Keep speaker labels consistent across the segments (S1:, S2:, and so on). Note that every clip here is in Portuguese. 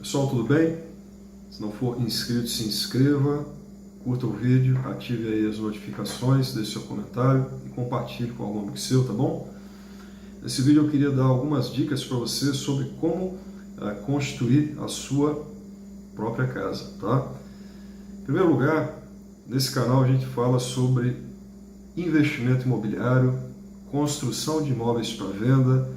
S1: Pessoal, tudo bem? Se não for inscrito, se inscreva, curta o vídeo, ative aí as notificações, deixe seu comentário e compartilhe com algum amigo seu, tá bom? Nesse vídeo eu queria dar algumas dicas para você sobre como construir a sua própria casa, tá? Em primeiro lugar, nesse canal a gente fala sobre investimento imobiliário, construção de imóveis para venda,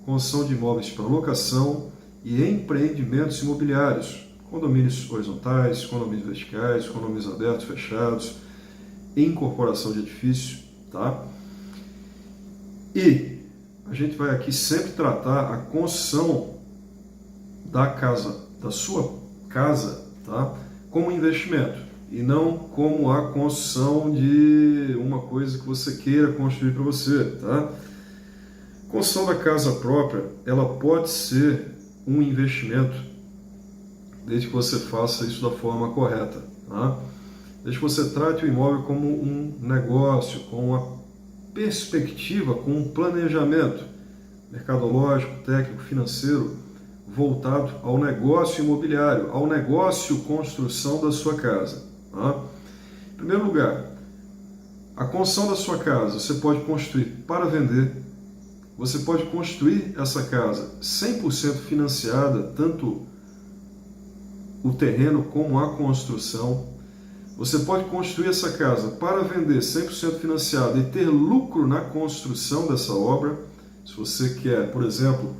S1: construção de imóveis para locação e empreendimentos imobiliários, condomínios horizontais, condomínios verticais, condomínios abertos, fechados, incorporação de edifício, tá? E a gente vai aqui sempre tratar a construção da casa, da sua casa, tá? Como investimento e não como a construção de uma coisa que você queira construir para você, tá? A construção da casa própria, ela pode ser um investimento, desde que você faça isso da forma correta, tá? Desde que você trate o imóvel como um negócio, com uma perspectiva, com um planejamento mercadológico, técnico, financeiro, voltado ao negócio imobiliário, ao negócio construção da sua casa, tá? Em primeiro lugar, a construção da sua casa você pode construir para vender. Você pode construir essa casa 100% financiada, tanto o terreno como a construção. Você pode construir essa casa para vender 100% financiada e ter lucro na construção dessa obra. Se você quer, por exemplo,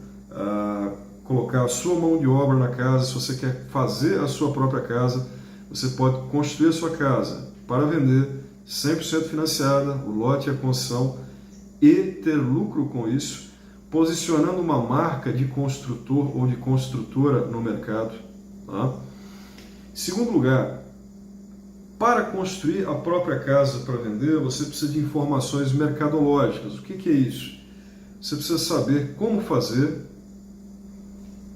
S1: colocar a sua mão de obra na casa, se você quer fazer a sua própria casa, você pode construir a sua casa para vender 100% financiada, o lote e a construção, e ter lucro com isso, posicionando uma marca de construtor ou de construtora no mercado, tá? Em segundo lugar, para construir a própria casa para vender, você precisa de informações mercadológicas. O que é isso? Você precisa saber como fazer,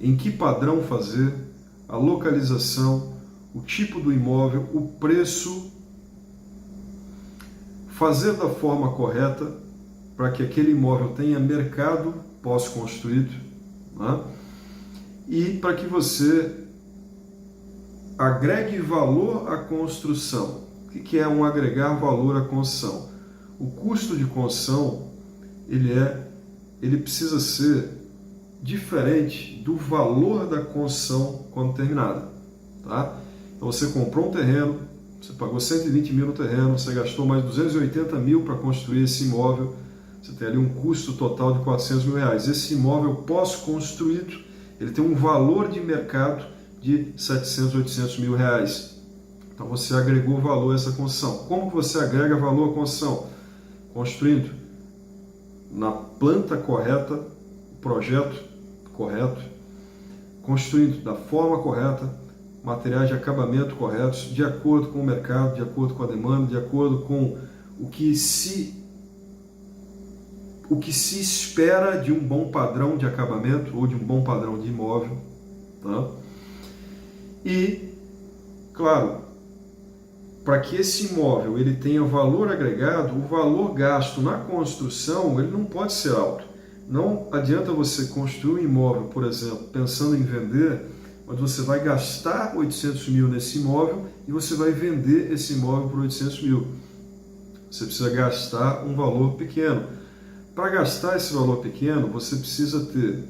S1: em que padrão fazer, a localização, o tipo do imóvel, o preço, fazer da forma correta, para que aquele imóvel tenha mercado pós-construído, né? E para que você agregue valor à construção. O que é um agregar valor à construção? O custo de construção ele precisa ser diferente do valor da construção quando terminada, tá? Então você comprou um terreno, você pagou 120 mil no terreno, você gastou mais 280 mil para construir esse imóvel. Você tem ali um custo total de 400 mil reais. Esse imóvel pós-construído, ele tem um valor de mercado de 700, 800 mil reais. Então você agregou valor a essa construção. Como você agrega valor à construção? Construindo na planta correta, o projeto correto, construindo da forma correta, materiais de acabamento corretos, de acordo com o mercado, de acordo com a demanda, de acordo com o que se espera de um bom padrão de acabamento ou de um bom padrão de imóvel, tá? E, claro, para que esse imóvel ele tenha valor agregado, o valor gasto na construção ele não pode ser alto. Não adianta você construir um imóvel, por exemplo, pensando em vender, onde você vai gastar 800 mil nesse imóvel e você vai vender esse imóvel por 800 mil. Você precisa gastar um valor pequeno. Para gastar esse valor pequeno, você precisa ter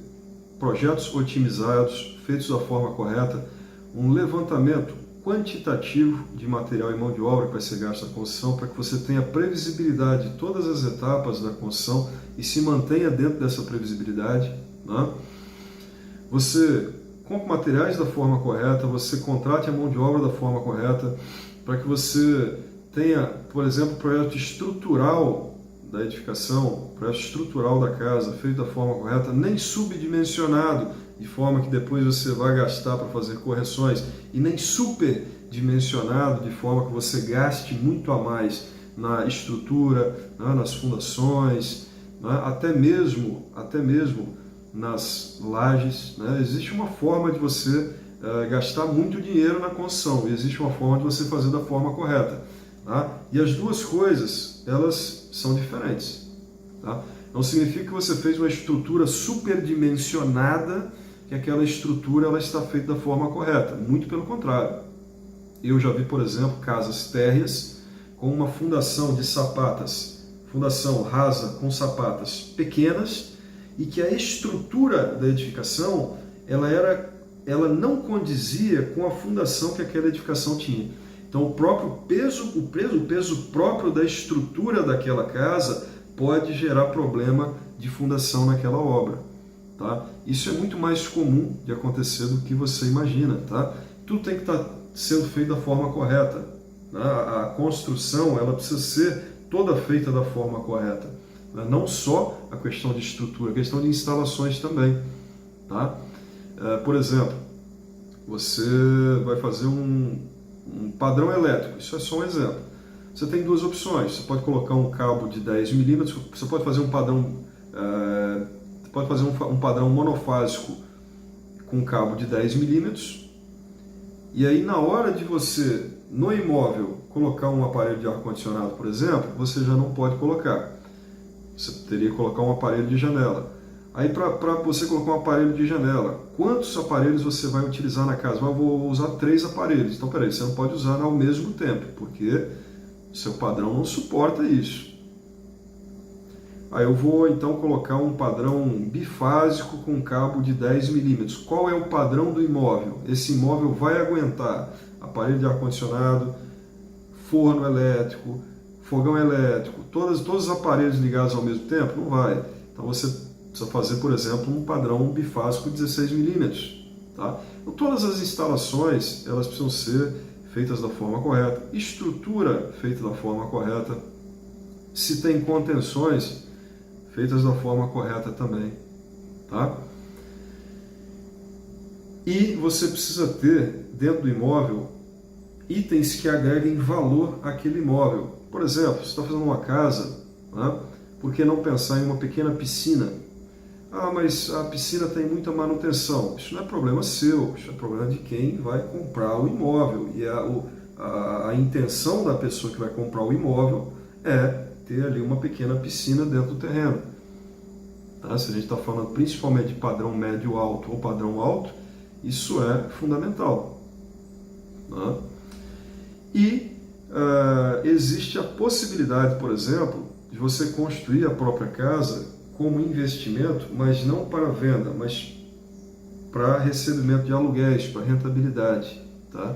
S1: projetos otimizados, feitos da forma correta, um levantamento quantitativo de material e mão de obra que vai ser gasto na construção, para que você tenha previsibilidade de todas as etapas da construção e se mantenha dentro dessa previsibilidade, né? Você compre materiais da forma correta, você contrate a mão de obra da forma correta, para que você tenha, por exemplo, projeto estrutural da edificação, projeto estrutural da casa, feito da forma correta, nem subdimensionado, de forma que depois você vai gastar para fazer correções, e nem superdimensionado, de forma que você gaste muito a mais na estrutura, né, nas fundações, né, até mesmo nas lajes, né? Existe uma forma de você gastar muito dinheiro na construção, e existe uma forma de você fazer da forma correta, tá? E as duas coisas, elas são diferentes, tá? Não significa que você fez uma estrutura superdimensionada que aquela estrutura ela está feita da forma correta. Muito pelo contrário. Eu já vi, por exemplo, casas térreas com uma fundação de sapatas, fundação rasa com sapatas pequenas, e que a estrutura da edificação ela não condizia com a fundação que aquela edificação tinha. Então o peso próprio da estrutura daquela casa pode gerar problema de fundação naquela obra. Tá? Isso é muito mais comum de acontecer do que você imagina. Tá? Tudo tem que estar sendo feito da forma correta. Né? A construção ela precisa ser toda feita da forma correta. Né? Não só a questão de estrutura, a questão de instalações também. Tá? Por exemplo, você vai fazer um padrão elétrico, isso é só um exemplo. Você tem duas opções, você pode colocar um cabo de 10 milímetros, você pode fazer um padrão monofásico com um cabo de 10 milímetros, e aí na hora de você, no imóvel, colocar um aparelho de ar-condicionado, por exemplo, você já não pode colocar. Você teria que colocar um aparelho de janela. Aí para você colocar um aparelho de janela, quantos aparelhos você vai utilizar na casa? Eu vou usar 3 aparelhos. Então, peraí, você não pode usar ao mesmo tempo, porque o seu padrão não suporta isso. Aí eu vou então colocar um padrão bifásico com cabo de 10 milímetros. Qual é o padrão do imóvel? Esse imóvel vai aguentar aparelho de ar-condicionado, forno elétrico, fogão elétrico, todos os aparelhos ligados ao mesmo tempo? Não vai. Então você precisa fazer, por exemplo, um padrão bifásico de 16 milímetros. Tá? Então, todas as instalações elas precisam ser feitas da forma correta, estrutura feita da forma correta, se tem contenções feitas da forma correta também. Tá? E você precisa ter dentro do imóvel itens que agreguem valor àquele imóvel. Por exemplo, você está fazendo uma casa, né? Por que não pensar em uma pequena piscina? Ah, mas a piscina tem muita manutenção. Isso não é problema seu, isso é problema de quem vai comprar o imóvel. E a intenção da pessoa que vai comprar o imóvel é ter ali uma pequena piscina dentro do terreno. Tá? Se a gente está falando principalmente de padrão médio-alto ou padrão alto, isso é fundamental. Tá? E existe a possibilidade, por exemplo, de você construir a própria casa como investimento, mas não para venda, mas para recebimento de aluguéis, para rentabilidade. Tá?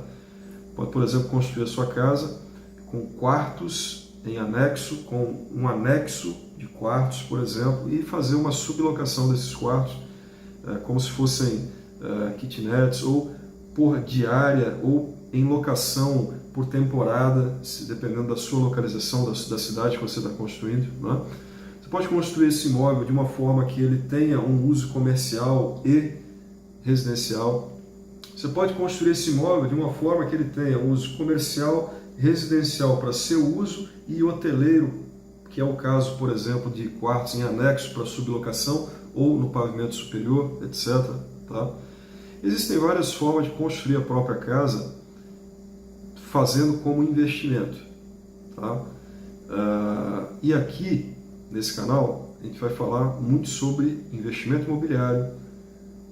S1: Pode, por exemplo, construir a sua casa com quartos em anexo, com um anexo de quartos, por exemplo, e fazer uma sublocação desses quartos, como se fossem kitnets, ou por diária, ou em locação por temporada, dependendo da sua localização, da cidade que você está construindo. Né? Você pode construir esse imóvel de uma forma que ele tenha um uso comercial e residencial. Você pode construir esse imóvel de uma forma que ele tenha um uso comercial, residencial para seu uso e hoteleiro, que é o caso, por exemplo, de quartos em anexo para sublocação ou no pavimento superior, etc. Tá? Existem várias formas de construir a própria casa fazendo como investimento. Tá? E aqui, nesse canal, a gente vai falar muito sobre investimento imobiliário,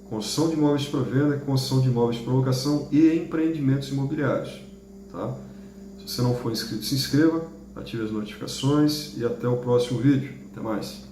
S1: construção de imóveis para venda, construção de imóveis para locação e empreendimentos imobiliários. Tá? Se você não for inscrito, se inscreva, ative as notificações e até o próximo vídeo. Até mais!